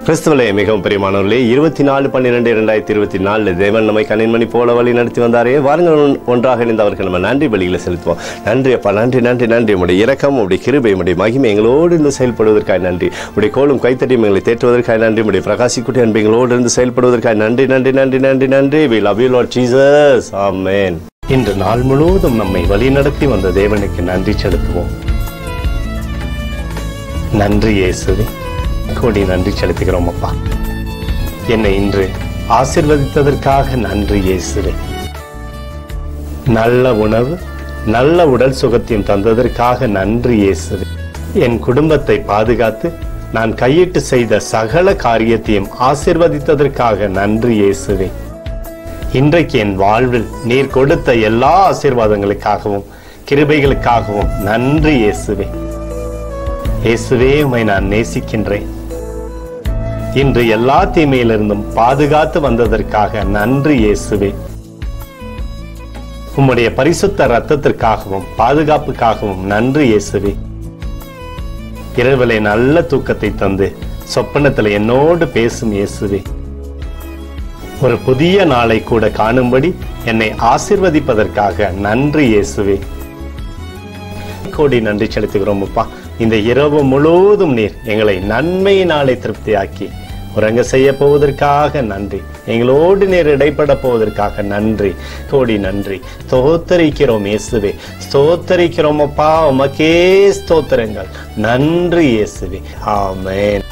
கிறிஸ்துவிலே மிகவும் பிரியமானவர்களே, 24/12/2024 தேவன் நம்மை கண்ணின்மணி போல வழி நடத்தி வந்தாரே. வாருங்கள் ஒன்றாக இணைந்தவர்கள் நம்ம நன்றி பலிகளை செலுத்துவோம். நன்றி அப்பா, நன்றி நன்றி நன்றி. உடைய இரக்கம், உடைய கிருபை, உடைய மகிமை எங்களோடு இருந்து செயல்படுவதற்காக நன்றி. உடைய கோலும் கைத்தட்டியும் எங்களை தேற்றுவதற்காக நன்றி. உடைய பிரகாசிக்குட்டி அன்பு எங்களோடு இருந்து செயல்படுவதற்காக நன்றி நன்றி நன்றி நன்றி நன்றி. We love you Lord Jesus. Amen. இன்று நாள் முழுவதும் நம்மை வழி நடத்தி வந்த தேவனுக்கு நன்றி செலுத்துவோம். நன்றி இயேசுவே, கோடி நன்றி செலுத்துகிறோம் அப்பா. என்னை இன்று ஆசீர்வதித்ததற்காக நன்றி இயேசுவே. நல்ல உணவு, நல்ல உடல் சுகத்தையும் தந்ததற்காக நன்றி இயேசுவே. என் குடும்பத்தை பாதுகாத்து நான் கையிட்டு செய்த சகல காரியத்தையும் ஆசீர்வதித்ததற்காக நன்றி இயேசுவே. இன்றைக்கு என் வாழ்வில் நீர் கொடுத்த எல்லா ஆசீர்வாதங்களுக்காகவும் கிருபைகளுக்காகவும் நன்றி இயேசுவே. இயேசுவே, உம்மை நான் நேசிக்கின்றேன். இன்று எல்லா தீமையிலிருந்தும் பாதுகாத்து வந்ததற்காக நன்றி இயேசுவே. உம்முடைய பரிசுத்த இரத்தத்திற்காகவும் பாதுகாப்புக்காகவும் நன்றி இயேசுவே. இரவிலே நல்ல தூக்கத்தை தந்து சொப்பனத்தில் என்னோடு பேசும் இயேசுவே. ஒரு புதிய நாளை கூட காணும்படி என்னை ஆசீர்வதிப்பதற்காக நன்றி இயேசுவே. கோடி நன்றி செலுத்துகிறோம் அப்பா. இந்த இரவு முழுவதும் நீர் எங்களை நன்மையினாலே திருப்தியாக்கி உறங்க செய்ய போவதற்காக நன்றி. எங்களோடு நீர் இடைப்பட போவதற்காக நன்றி, கோடி நன்றி. ஸ்தோத்தரிக்கிறோம் இயேசுவே, ஸ்தோத்தரிக்கிறோம் அப்பா. உமக்கே ஸ்தோத்திரங்கள். நன்றி இயேசுவே. ஆமென்.